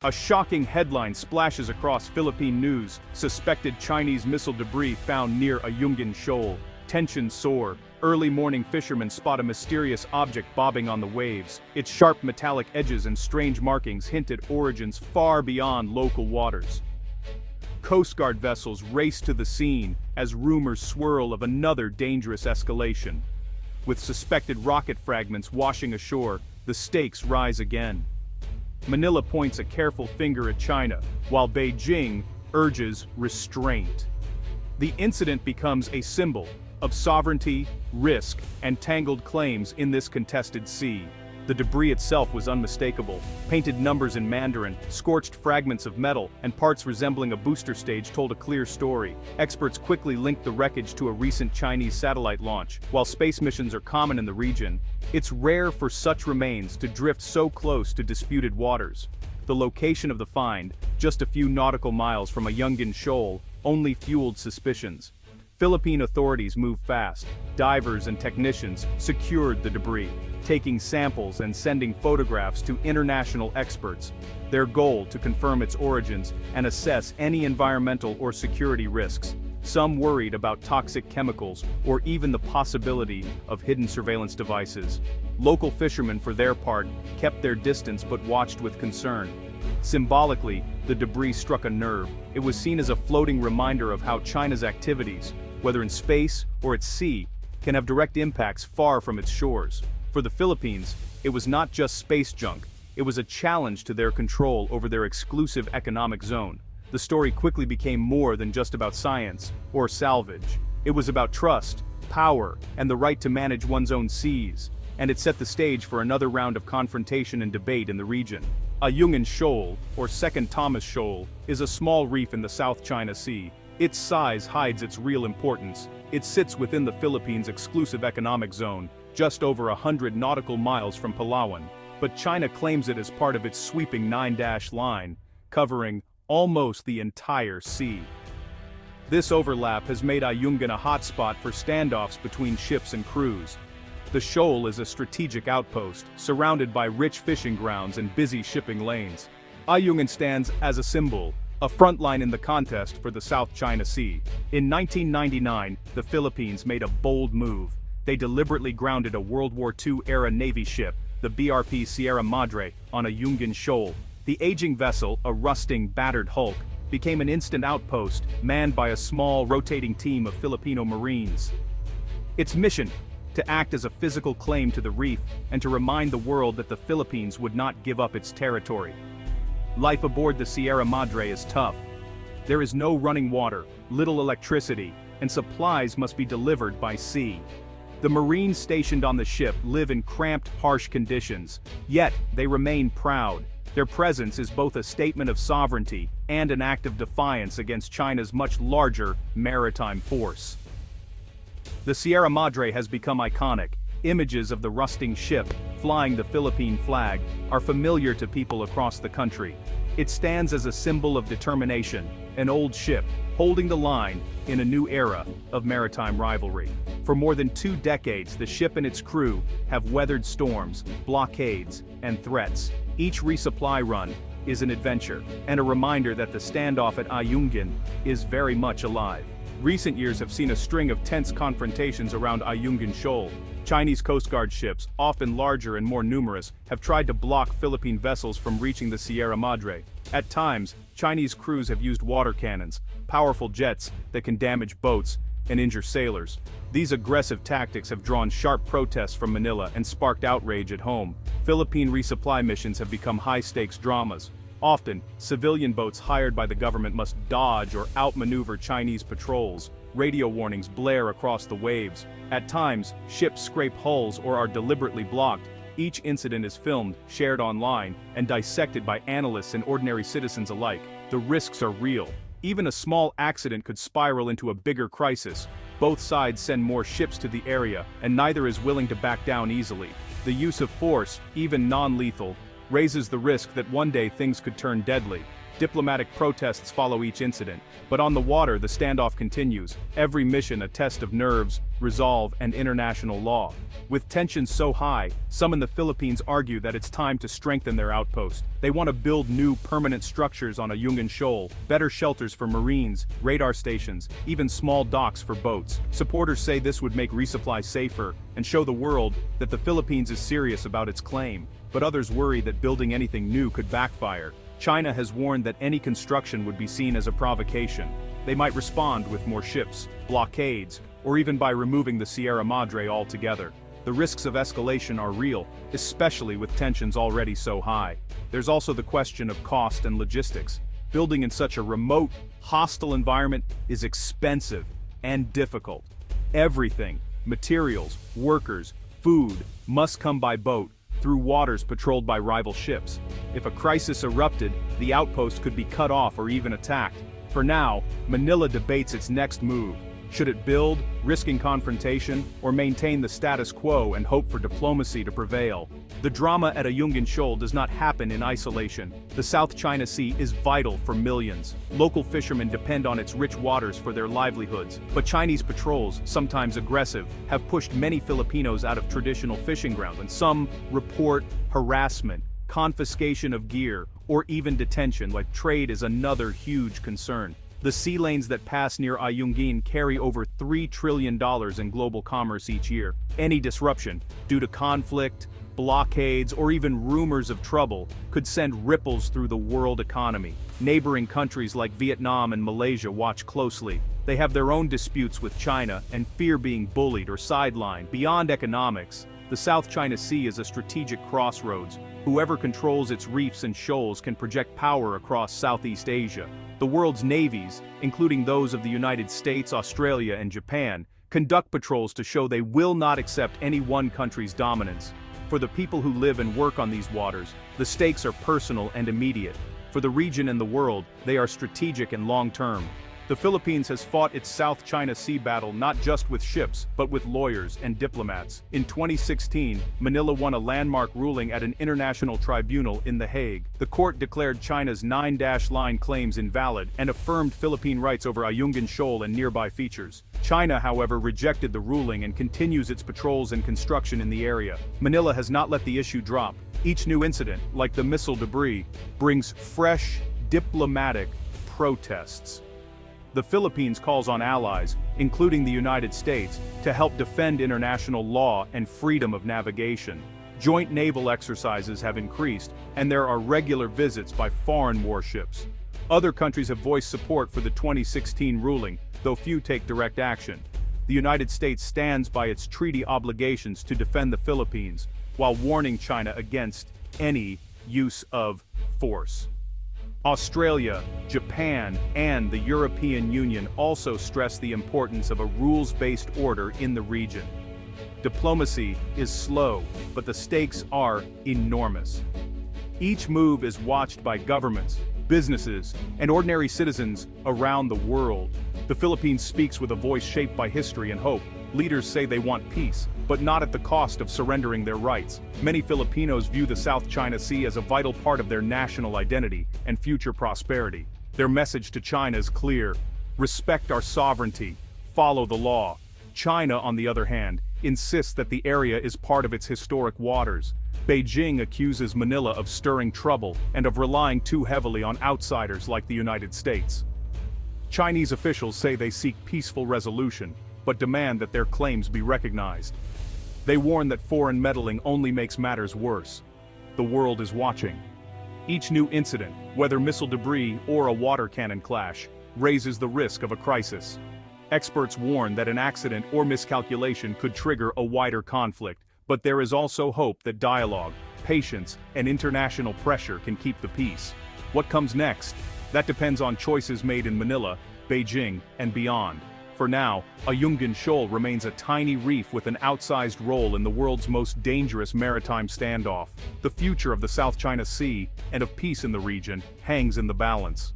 A shocking headline splashes across Philippine news: suspected Chinese missile debris found near Ayungin Shoal. Tensions soar. Early morning fishermen spot a mysterious object bobbing on the waves. Its sharp metallic edges and strange markings hint at origins far beyond local waters. Coast Guard vessels race to the scene as rumors swirl of another dangerous escalation. With suspected rocket fragments washing ashore, the stakes rise again. Manila points a careful finger at China, while Beijing urges restraint. The incident becomes a symbol of sovereignty, risk, and tangled claims in this contested sea. The debris itself was unmistakable. Painted numbers in Mandarin, scorched fragments of metal, and parts resembling a booster stage told a clear story. Experts quickly linked the wreckage to a recent Chinese satellite launch. While space missions are common in the region, it's rare for such remains to drift so close to disputed waters. The location of the find, just a few nautical miles from Ayungin Shoal, only fueled suspicions. Philippine authorities moved fast. Divers and technicians secured the debris, taking samples and sending photographs to international experts. Their goal to confirm its origins and assess any environmental or security risks. Some worried about toxic chemicals or even the possibility of hidden surveillance devices. Local fishermen, for their part, kept their distance but watched with concern. Symbolically, the debris struck a nerve. It was seen as a floating reminder of how China's activities, whether in space or at sea, can have direct impacts far from its shores. For the Philippines, it was not just space junk, it was a challenge to their control over their exclusive economic zone. The story quickly became more than just about science or salvage. It was about trust, power, and the right to manage one's own seas, and it set the stage for another round of confrontation and debate in the region. Ayungin Shoal, or Second Thomas Shoal, is a small reef in the South China Sea. Its size hides its real importance. It sits within the Philippines' exclusive economic zone, just over 100 nautical miles from Palawan, but China claims it as part of its sweeping 9-dash line, covering almost the entire sea. This overlap has made Ayungin a hotspot for standoffs between ships and crews. The shoal is a strategic outpost, surrounded by rich fishing grounds and busy shipping lanes. Ayungin stands as a symbol, a front line in the contest for the South China Sea. In 1999, the Philippines made a bold move. They deliberately grounded a World War II-era Navy ship, the BRP Sierra Madre, on Ayungin Shoal. The aging vessel, a rusting, battered hulk, became an instant outpost, manned by a small, rotating team of Filipino Marines. Its mission: to act as a physical claim to the reef and to remind the world that the Philippines would not give up its territory. Life aboard the Sierra Madre is tough. There is no running water, little electricity, and supplies must be delivered by sea. The Marines stationed on the ship live in cramped, harsh conditions, yet they remain proud. Their presence is both a statement of sovereignty and an act of defiance against China's much larger maritime force. The Sierra Madre has become iconic. Images of the rusting ship, flying the Philippine flag, are familiar to people across the country. It stands as a symbol of determination, an old ship, holding the line in a new era of maritime rivalry. For more than 2 decades, the ship and its crew have weathered storms, blockades, and threats. Each resupply run is an adventure, and a reminder that the standoff at Ayungin is very much alive. Recent years have seen a string of tense confrontations around Ayungin Shoal. Chinese Coast Guard ships, often larger and more numerous, have tried to block Philippine vessels from reaching the Sierra Madre. At times, Chinese crews have used water cannons, powerful jets that can damage boats and injure sailors. These aggressive tactics have drawn sharp protests from Manila and sparked outrage at home. Philippine resupply missions have become high-stakes dramas. Often, civilian boats hired by the government must dodge or outmaneuver Chinese patrols. Radio warnings blare across the waves. At times, ships scrape hulls or are deliberately blocked. Each incident is filmed, shared online, and dissected by analysts and ordinary citizens alike. The risks are real. Even a small accident could spiral into a bigger crisis. Both sides send more ships to the area, and neither is willing to back down easily. The use of force, even non-lethal, raises the risk that one day things could turn deadly. Diplomatic protests follow each incident, but on the water the standoff continues, every mission a test of nerves, resolve, and international law. With tensions so high, some in the Philippines argue that it's time to strengthen their outpost. They want to build new permanent structures on Ayungin Shoal, better shelters for Marines, radar stations, even small docks for boats. Supporters say this would make resupply safer and show the world that the Philippines is serious about its claim, but others worry that building anything new could backfire. China has warned that any construction would be seen as a provocation. They might respond with more ships, blockades, or even by removing the Sierra Madre altogether. The risks of escalation are real, especially with tensions already so high. There's also the question of cost and logistics. Building in such a remote, hostile environment is expensive and difficult. Everything, materials, workers, food, must come by boat, through waters patrolled by rival ships. If a crisis erupted, the outpost could be cut off or even attacked. For now, Manila debates its next move. Should it build, risking confrontation, or maintain the status quo and hope for diplomacy to prevail? The drama at Ayungin Shoal does not happen in isolation. The South China Sea is vital for millions. Local fishermen depend on its rich waters for their livelihoods, but Chinese patrols, sometimes aggressive, have pushed many Filipinos out of traditional fishing grounds, and some report harassment, confiscation of gear, or even detention. Like trade is another huge concern. The sea lanes that pass near Ayungin carry over $3 trillion in global commerce each year. Any disruption, due to conflict, blockades, or even rumors of trouble, could send ripples through the world economy. Neighboring countries like Vietnam and Malaysia watch closely. They have their own disputes with China and fear being bullied or sidelined. Beyond economics, the South China Sea is a strategic crossroads. Whoever controls its reefs and shoals can project power across Southeast Asia. The world's navies, including those of the United States, Australia, and Japan, conduct patrols to show they will not accept any one country's dominance. For the people who live and work on these waters, the stakes are personal and immediate. For the region and the world, they are strategic and long-term. The Philippines has fought its South China Sea battle not just with ships, but with lawyers and diplomats. In 2016, Manila won a landmark ruling at an international tribunal in The Hague. The court declared China's 9-line claims invalid and affirmed Philippine rights over Ayungin Shoal and nearby features. China, however, rejected the ruling and continues its patrols and construction in the area. Manila has not let the issue drop. Each new incident, like the missile debris, brings fresh diplomatic protests. The Philippines calls on allies, including the United States, to help defend international law and freedom of navigation. Joint naval exercises have increased, and there are regular visits by foreign warships. Other countries have voiced support for the 2016 ruling, though few take direct action. The United States stands by its treaty obligations to defend the Philippines, while warning China against any use of force. Australia, Japan, and the European Union also stress the importance of a rules-based order in the region. Diplomacy is slow, but the stakes are enormous. Each move is watched by governments, businesses, and ordinary citizens around the world. The Philippines speaks with a voice shaped by history and hope. Leaders say they want peace, but not at the cost of surrendering their rights. Many Filipinos view the South China Sea as a vital part of their national identity and future prosperity. Their message to China is clear: respect our sovereignty, follow the law. China, on the other hand, insists that the area is part of its historic waters. Beijing accuses Manila of stirring trouble and of relying too heavily on outsiders like the United States. Chinese officials say they seek peaceful resolution, but demand that their claims be recognized. They warn that foreign meddling only makes matters worse. The world is watching. Each new incident, whether missile debris or a water cannon clash, raises the risk of a crisis. Experts warn that an accident or miscalculation could trigger a wider conflict, but there is also hope that dialogue, patience, and international pressure can keep the peace. What comes next? That depends on choices made in Manila, Beijing, and beyond. For now, Ayungin Shoal remains a tiny reef with an outsized role in the world's most dangerous maritime standoff. The future of the South China Sea, and of peace in the region, hangs in the balance.